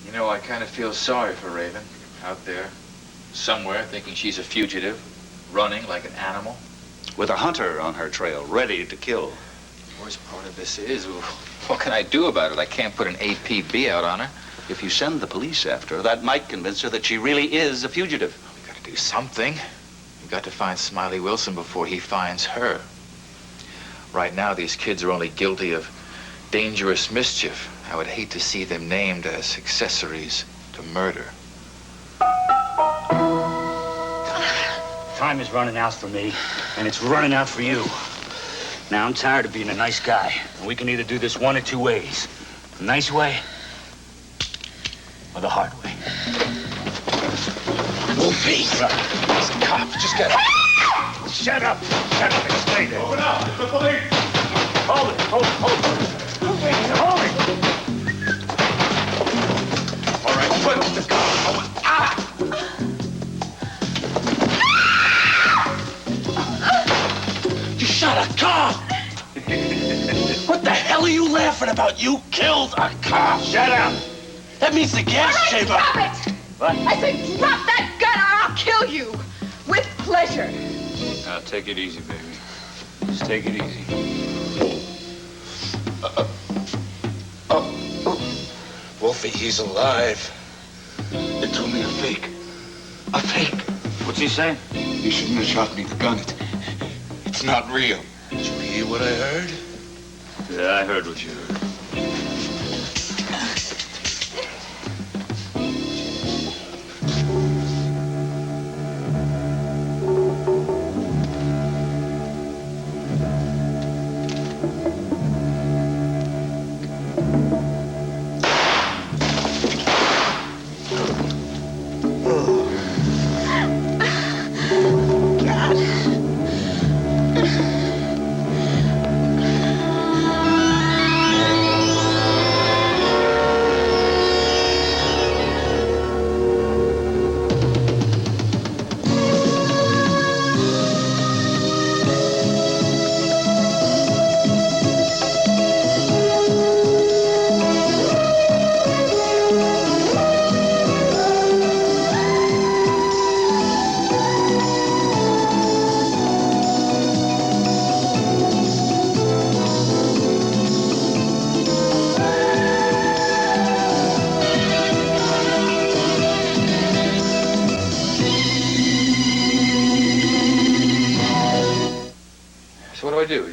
You know, I kind of feel sorry for Raven out there, somewhere, thinking she's a fugitive, running like an animal. With a hunter on her trail, ready to kill. The worst part of this is, what can I do about it? I can't put an APB out on her. If you send the police after her, that might convince her that she really is a fugitive. We gotta do something. We got to find Smiley Wilson before he finds her. Right now, these kids are only guilty of dangerous mischief. I would hate to see them named as accessories to murder. Time is running out for me, and it's running out for you. Now I'm tired of being a nice guy, and we can either do this one or two ways. The nice way, or the hard way. Wolfy! He's a cop. Just get him. Shut up! Shut up and stay there. Open up! The police! Hold it! Hold it! Hold it! All right, put the car. You shot a cop! What the hell are you laughing about? You killed a cop! Shut up! That means the gas chamber. Stop it! What? I said drop that gun or I'll kill you. With pleasure. Now, take it easy, baby. Just take it easy. Wolfy, he's alive. It's only a fake. A fake. What's he saying? You shouldn't have shot me. The gun, it's not real. Did you hear what I heard? Yeah, I heard what you heard.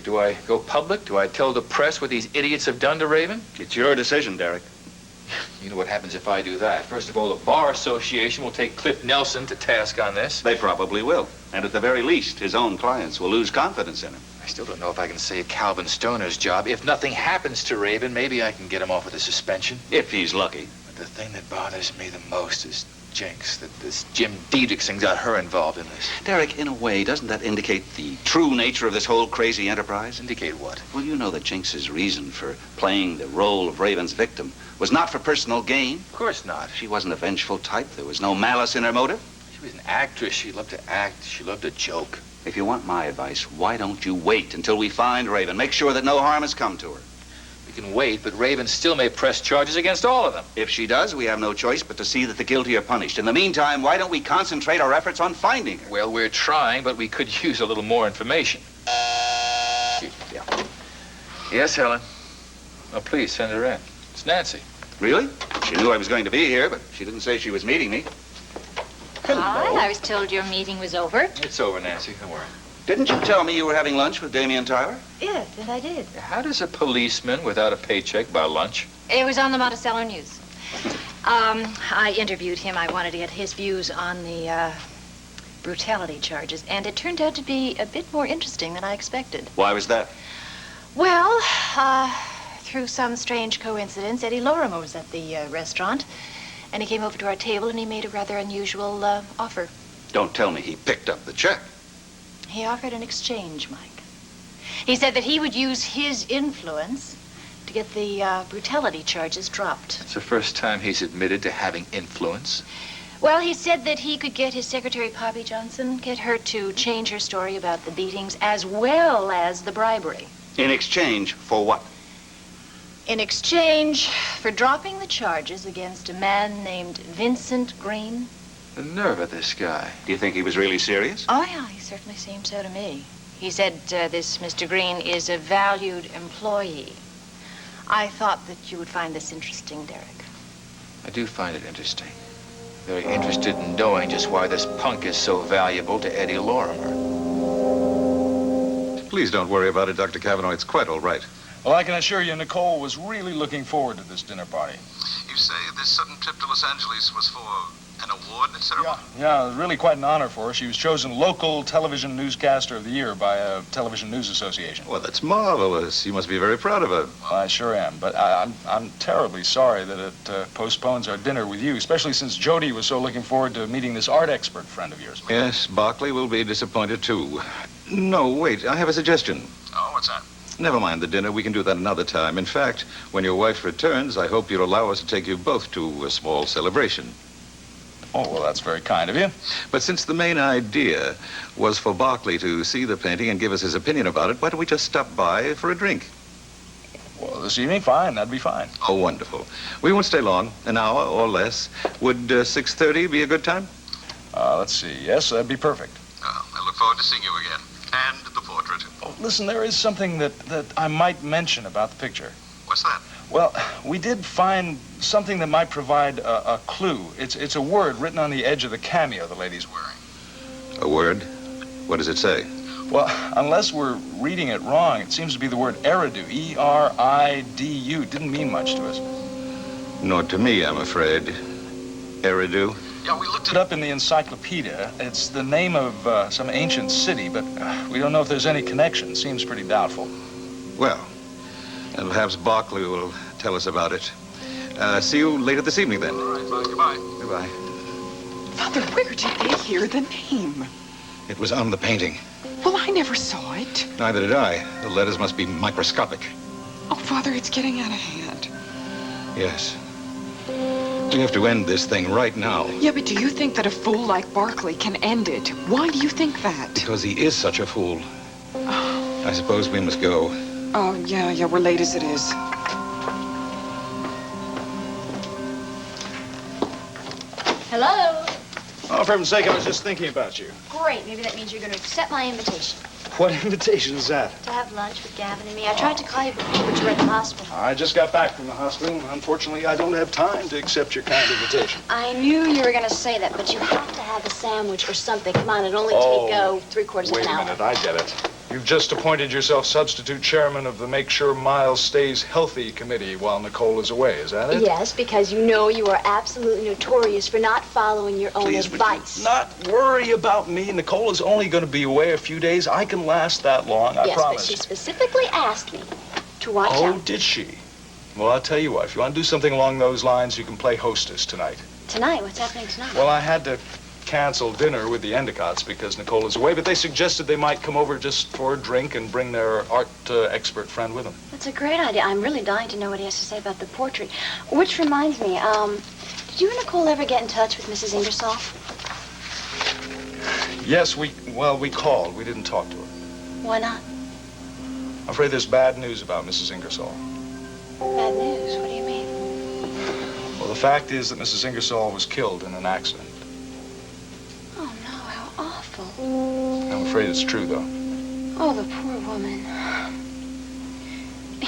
Do I go public? Do I tell the press what these idiots have done to Raven? It's your decision, Derek. You know what happens if I do that. First of all, the Bar Association will take Cliff Nelson to task on this. They probably will. And at the very least, his own clients will lose confidence in him. I still don't know if I can save Calvin Stoner's job. If nothing happens to Raven, maybe I can get him off with a suspension. If he's lucky. But the thing that bothers me the most is Jinx, that this Jim Diedrichsen got her involved in this. Derek, in a way, doesn't that indicate the true nature of this whole crazy enterprise? Indicate what? Well, you know that Jinx's reason for playing the role of Raven's victim was not for personal gain. Of course not. She wasn't a vengeful type. There was no malice in her motive. She was an actress. She loved to act. She loved to joke. If you want my advice, why don't you wait until we find Raven? Make sure that no harm has come to her. We can wait, but Raven still may press charges against all of them. If she does, we have no choice but to see that the guilty are punished. In the meantime, why don't we concentrate our efforts on finding her? Well, we're trying, but we could use a little more information. Yeah. Yes, Helen. Oh, please, send her in. It's Nancy. Really? She knew I was going to be here, but she didn't say she was meeting me. Hello. Hi, I was told your meeting was over. It's over, Nancy. Don't worry. Didn't you tell me you were having lunch with Damian Tyler? Yes, and I did. How does a policeman without a paycheck buy lunch? It was on the Monticello News. I interviewed him. I wanted to get his views on the brutality charges, and it turned out to be a bit more interesting than I expected. Why was that? Well, through some strange coincidence, Eddie Lorimer was at the restaurant, and he came over to our table and he made a rather unusual offer. Don't tell me he picked up the check. He offered an exchange, Mike. He said that he would use his influence to get the brutality charges dropped. It's the first time he's admitted to having influence. Well, he said that he could get his secretary, Poppy Johnson, get her to change her story about the beatings as well as the bribery. In exchange for what? In exchange for dropping the charges against a man named Vincent Green. The nerve of this guy. Do you think he was really serious? Oh, yeah, he certainly seemed so to me. He said this Mr. Green is a valued employee. I thought that you would find this interesting, Derek. I do find it interesting. Very interested in knowing just why this punk is so valuable to Eddie Lorimer. Please don't worry about it, Dr. Kavanaugh. It's quite all right. Well, I can assure you, Nicole was really looking forward to this dinner party. You say this sudden trip to Los Angeles was for an award ceremony? Yeah, it was really quite an honor for her. She was chosen local television newscaster of the year by a television news association. Well, that's marvelous. You must be very proud of her. Well, I sure am, but I'm terribly sorry that it postpones our dinner with you, especially since Jody was so looking forward to meeting this art expert friend of yours. Yes, Barkley will be disappointed, too. No, wait, I have a suggestion. Oh, what's that? Never mind the dinner. We can do that another time. In fact, when your wife returns, I hope you'll allow us to take you both to a small celebration. Oh, well, that's very kind of you. But since the main idea was for Barkley to see the painting and give us his opinion about it, why don't we just stop by for a drink? Well, this evening, fine. That'd be fine. Oh, wonderful. We won't stay long, an hour or less. Would 6:30 be a good time? Let's see. Yes, that'd be perfect. I look forward to seeing you again. And the portrait. Oh, listen, there is something that I might mention about the picture. What's that? Well, we did find something that might provide a clue. It's a word written on the edge of the cameo the lady's wearing. A word? What does it say? Well, unless we're reading it wrong, it seems to be the word eridu, E-R-I-D-U. Didn't mean much to us. Nor to me, I'm afraid. Eridu? Yeah, we looked it up in the encyclopedia. It's the name of some ancient city, but we don't know if there's any connection. Seems pretty doubtful. Well, and perhaps Barkley will tell us about it. See you later this evening, then. All right, bye. Goodbye. Goodbye. Father, where did they hear the name? It was on the painting. Well, I never saw it. Neither did I. The letters must be microscopic. Oh, Father, it's getting out of hand. Yes. We have to end this thing right now. Yeah, but do you think that a fool like Barkley can end it? Why do you think that? Because he is such a fool. I suppose we must go. Oh, yeah, we're late as it is. Hello? Oh, for heaven's sake, I was just thinking about you. Great. Maybe that means you're going to accept my invitation What invitation is that? to have lunch with Gavin and me. I tried to call you before, but you were at the hospital. I just got back from the hospital. Unfortunately, I don't have time to accept your kind invitation. I knew you were going to say that, but you have to have a sandwich or something. Come on, it'll only take, three-quarters of Wait an a hour. minute, I get it. You've just appointed yourself substitute chairman of the Make Sure Miles Stays Healthy committee while Nicole is away, is that it? Yes, because you know you are absolutely notorious for not following your own Please, would advice. you not worry about me? Nicole is only going to be away a few days. I can last that long, I yes, promise. but she specifically asked me to watch Oh, out. did she? Well, I'll tell you what. If you want to do something along those lines, you can play hostess tonight. Tonight? What's happening tonight? Well, I had to cancel dinner with the Endicotts because Nicole is away, but they suggested they might come over just for a drink and bring their art expert friend with them. That's a great idea. I'm really dying to know what he has to say about the portrait. Which reminds me, did you and Nicole ever get in touch with Mrs. Ingersoll? Yes, we called. We didn't talk to her. Why not? I'm afraid there's bad news about Mrs. Ingersoll. Bad news. What do you mean? Well, the fact is that Mrs. Ingersoll was killed in an accident. Oh, no, how awful. I'm afraid it's true, though. Oh, the poor woman.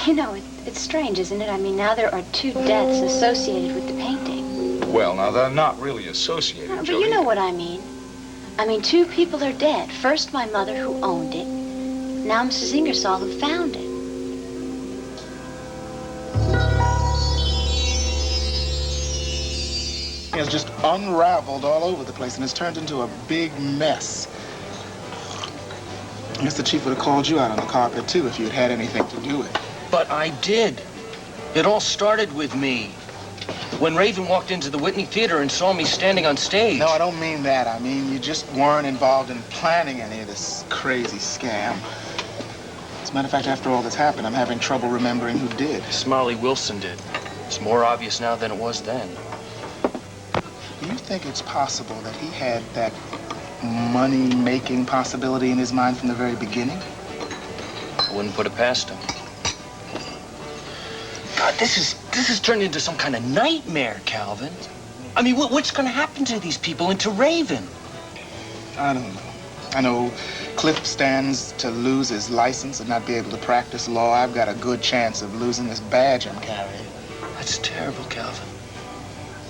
You know, it's strange, isn't it? I mean, now there are 2 deaths associated with the painting. Well, now, they're not really associated, But Jody. you know what I mean. I mean, 2 people are dead. First, my mother, who owned it. Now, Mrs. Ingersoll, who found it. It's just unraveled all over the place, and it's turned into a big mess. I guess the chief would have called you out on the carpet, too, if you'd had anything to do with it. But I did. It all started with me. When Raven walked into the Whitney Theater and saw me standing on stage. No, I don't mean that. I mean, you just weren't involved in planning any of this crazy scam. As a matter of fact, after all that's happened, I'm having trouble remembering who did. Smiley Wilson did. It's more obvious now than it was then. Do you think it's possible that he had that money-making possibility in his mind from the very beginning? I wouldn't put it past him. God This has turned into some kind of nightmare, Calvin. I mean, what's going to happen to these people and to Raven? I don't know. I know Cliff stands to lose his license and not be able to practice law. I've got a good chance of losing this badge I'm carrying. That's terrible, Calvin.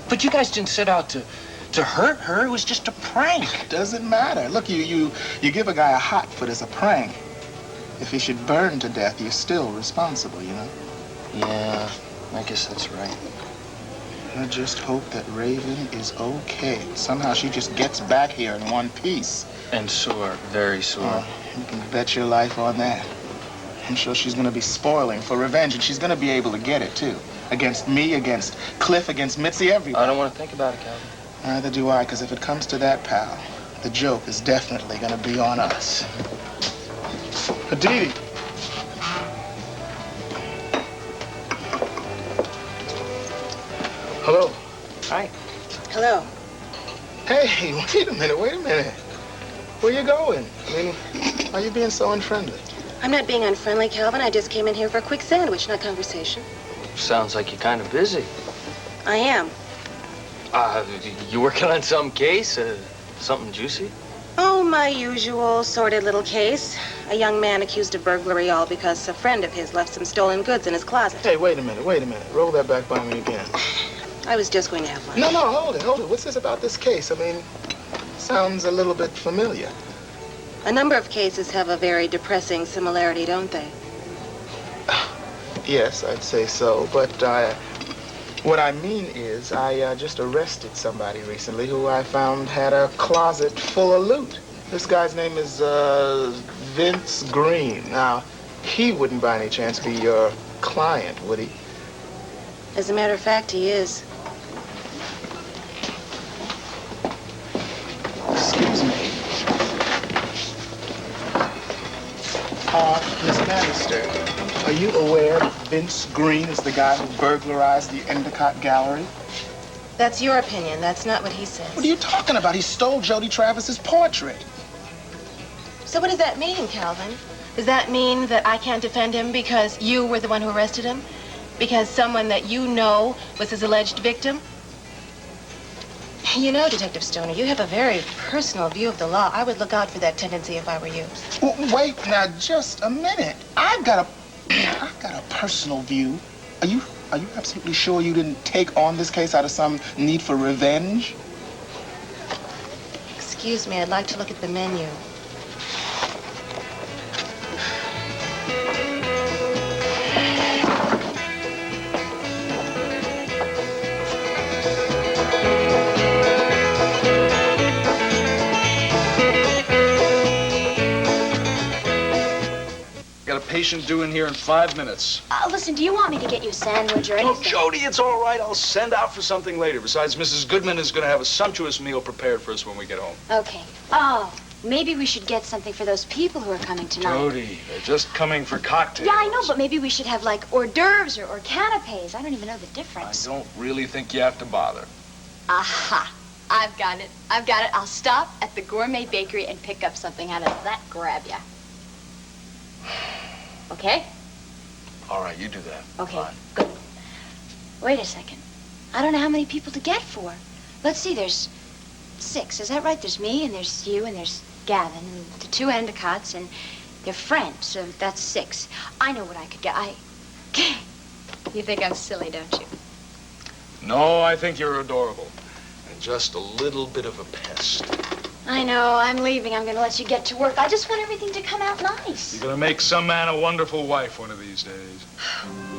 But you guys didn't set out to hurt her. It was just a prank. Doesn't matter. Look, you give a guy a hot foot as a prank. If he should burn to death, you're still responsible, you know? Yeah, I guess that's right. I just hope that Raven is okay. Somehow she just gets back here in one piece. And sore, very sore. You can bet your life on that. I'm sure she's going to be spoiling for revenge, and she's going to be able to get it, too. Against me, against Cliff, against Mitzi, everybody. I don't want to think about it, Calvin. Neither do I, because if it comes to that, pal, the joke is definitely going to be on us. Didi. Hello. Hi. Hello. Hey, wait a minute. Where you going? I mean, why are you being so unfriendly? I'm not being unfriendly, Calvin. I just came in here for a quick sandwich, not conversation. Sounds like you're kind of busy. I am. You working on some case? Something juicy? Oh, my usual sordid little case. A young man accused of burglary, all because a friend of his left some stolen goods in his closet. Hey, wait a minute. Roll that back by me again. I was just going to have lunch. No, hold it. What's this about this case? I mean, sounds a little bit familiar. A number of cases have a very depressing similarity, don't they? Yes, I'd say so, but what I mean is I just arrested somebody recently who I found had a closet full of loot. This guy's name is Vince Green. Now, he wouldn't by any chance be your client, would he? As a matter of fact, he is. Excuse me. Miss Bannister, are you aware that Vince Green is the guy who burglarized the Endicott gallery? That's your opinion. That's not what he says. What are you talking about? He stole Jody Travis's portrait. So what does that mean, Calvin? Does that mean that I can't defend him because you were the one who arrested him? Because someone that you know was his alleged victim? You know, Detective Stoner, you have a very personal view of the law. I would look out for that tendency if I were you. Wait, now, just a minute. I've got a personal view. Are you absolutely sure you didn't take on this case out of some need for revenge? Excuse me, I'd like to look at the menu. Patient due in here in 5 minutes. Listen, do you want me to get you a sandwich or Oh, anything? Jody, it's all right. I'll send out for something later. Besides, Mrs. Goodman is going to have a sumptuous meal prepared for us when we get home. Okay. Oh, maybe we should get something for those people who are coming tonight. Jody, they're just coming for cocktails. Yeah, I know, but maybe we should have, like, hors d'oeuvres or canapes. I don't even know the difference. I don't really think you have to bother. Aha. I've got it. I'll stop at the gourmet bakery and pick up something out of that grab ya. Okay? All right, you do that. Okay, Fine. good. Wait a second. I don't know how many people to get for. Let's see, there's 6. Is that right? There's me, and there's you, and there's Gavin, and the 2 Endicotts, and their friends. So that's 6. I know what I could get. You think I'm silly, don't you? No, I think you're adorable. And just a little bit of a pest. I know. I'm leaving. I'm going to let you get to work. I just want everything to come out nice. You're going to make some man a wonderful wife one of these days.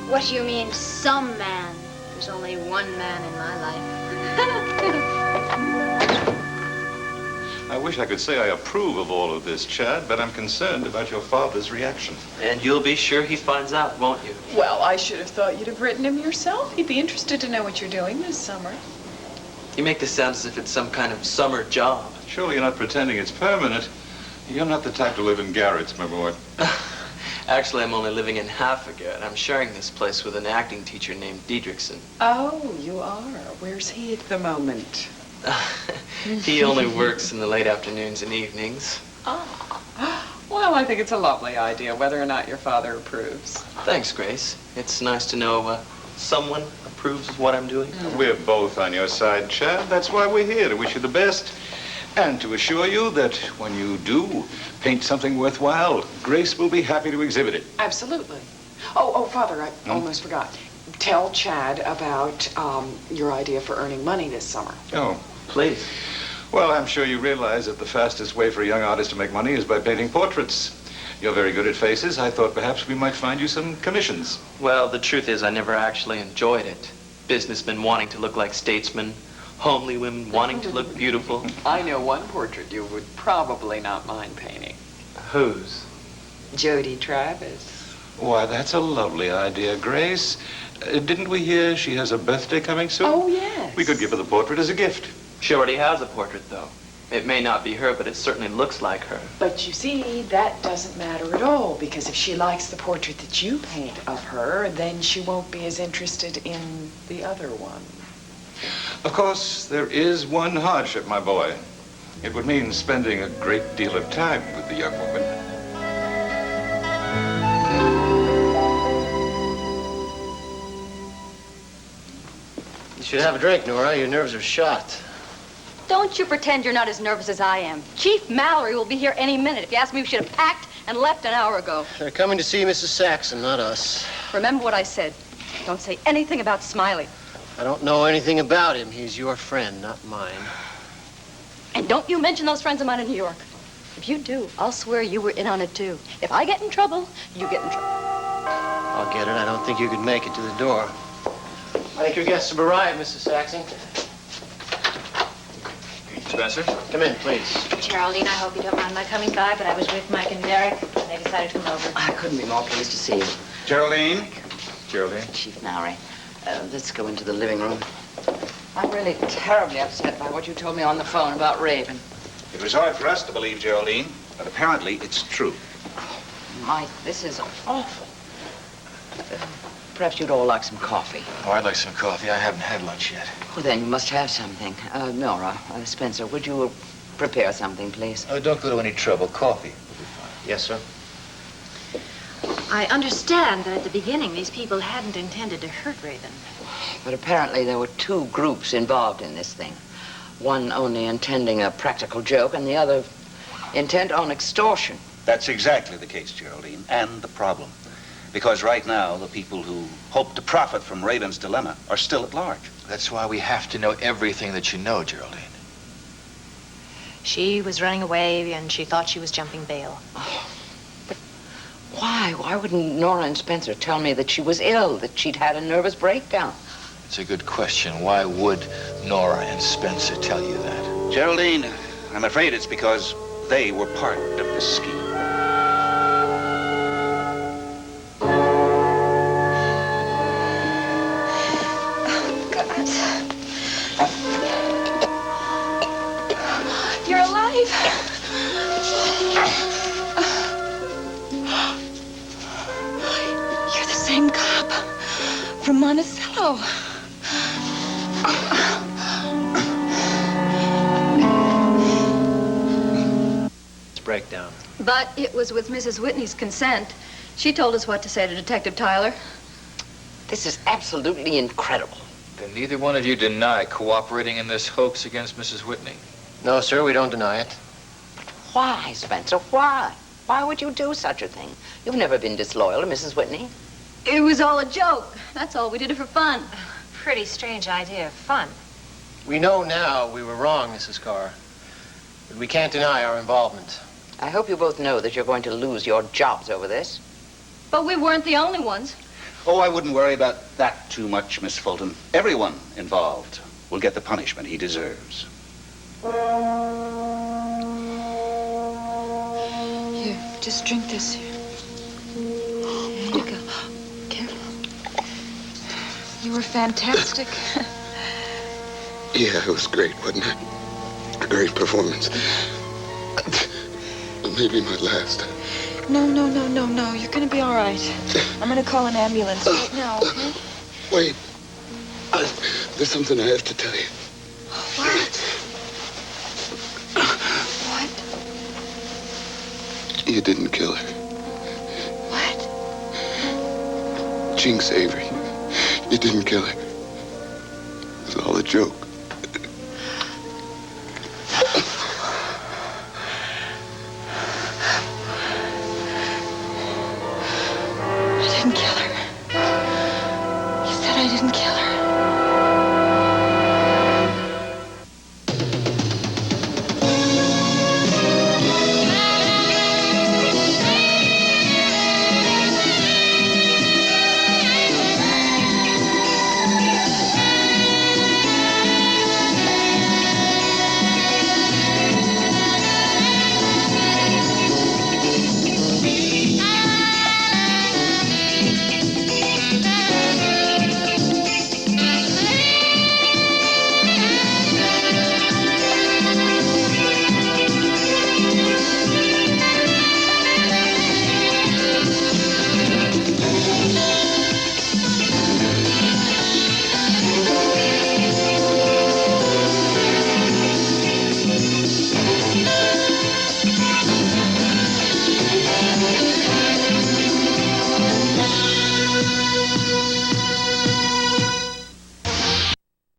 What do you mean, some man? There's only one man in my life. I wish I could say I approve of all of this, Chad, but I'm concerned about your father's reaction. And you'll be sure he finds out, won't you? Well, I should have thought you'd have written him yourself. He'd be interested to know what you're doing this summer. You make this sound as if it's some kind of summer job. Surely you're not pretending it's permanent. You're not the type to live in garrets, my boy. Actually, I'm only living in half a garret. I'm sharing this place with an acting teacher named Diedrichson. Oh, you are. Where's he at the moment? He only works in the late afternoons and evenings. Oh. Well, I think it's a lovely idea, whether or not your father approves. Thanks, Grace. It's nice to know Someone approves of what I'm doing? We're both on your side, Chad. That's why we're here, to wish you the best. And to assure you that when you do paint something worthwhile, Grace will be happy to exhibit it. Absolutely. Oh, Father, I almost forgot. Tell Chad about your idea for earning money this summer. Oh. Please. Well, I'm sure you realize that the fastest way for a young artist to make money is by painting portraits. You're very good at faces. I thought perhaps we might find you some commissions. Well, the truth is I never actually enjoyed it. Businessmen wanting to look like statesmen, homely women wanting to look beautiful. I know one portrait you would probably not mind painting. Whose? Jody Travis. Why, that's a lovely idea, Grace. Didn't we hear she has a birthday coming soon? Oh, yes. We could give her the portrait as a gift. She already has a portrait, though. It may not be her, but it certainly looks like her. But you see, that doesn't matter at all, because if she likes the portrait that you paint of her, then she won't be as interested in the other one. Of course, there is one hardship, my boy. It would mean spending a great deal of time with the young woman. You should have a drink, Nora. Your nerves are shot. Don't you pretend you're not as nervous as I am. Chief Mallory will be here any minute. If you ask me, we should have packed and left an hour ago. They're coming to see Mrs. Saxon, not us. Remember what I said. Don't say anything about Smiley. I don't know anything about him. He's your friend, not mine. And don't you mention those friends of mine in New York. If you do, I'll swear you were in on it, too. If I get in trouble, you get in trouble. I'll get it. I don't think you could make it to the door. I think your guests have arrived, Mrs. Saxon. Spencer? Come in, please. Geraldine, I hope you don't mind my coming by, but I was with Mike and Derek, and they decided to come over. I couldn't be more pleased to see you. Geraldine? Geraldine? Chief Mallory, let's go into the living room. I'm really terribly upset by what you told me on the phone about Raven. It was hard for us to believe, Geraldine, but apparently it's true. Mike, this is awful. Perhaps you'd all like some coffee. Oh, I'd like some coffee. I haven't had lunch yet. Well, then you must have something. Nora, Spencer, would you prepare something, please? Oh, don't go to any trouble. Coffee will be fine. Yes, sir. I understand that at the beginning, these people hadn't intended to hurt Raven. But apparently there were two groups involved in this thing. One only intending a practical joke, and the other intent on extortion. That's exactly the case, Geraldine, and the problem. Because right now, the people who hope to profit from Raven's dilemma are still at large. That's why we have to know everything that you know, Geraldine. She was running away, and she thought she was jumping bail. Oh, but why? Why wouldn't Nora and Spencer tell me that she was ill, that she'd had a nervous breakdown? It's a good question. Why would Nora and Spencer tell you that? Geraldine, I'm afraid it's because they were part of this scheme. You're alive. You're the same cop from Monticello. Breakdown. But it was with Mrs. Whitney's consent. She told us what to say to Detective Tyler. This is absolutely incredible. Then neither one of you deny cooperating in this hoax against Mrs. Whitney. No, sir, we don't deny it. Why, Spencer? Why? Why would you do such a thing? You've never been disloyal to Mrs. Whitney. It was all a joke. That's all. We did it for fun. Pretty strange idea of fun. We know now we were wrong, Mrs. Carr. But we can't deny our involvement. I hope you both know that you're going to lose your jobs over this. But we weren't the only ones. Oh, I wouldn't worry about that too much, Miss Fulton. Everyone involved will get the punishment he deserves. Here, just drink this. Here you go. Careful. You were fantastic. Yeah, it was great, wasn't it? A great performance. Maybe my last. No. You're gonna be all right. I'm gonna call an ambulance right now, okay? Wait. There's something I have to tell you. What? What? You didn't kill her. What? Jinx Avery. You didn't kill her. It was all a joke.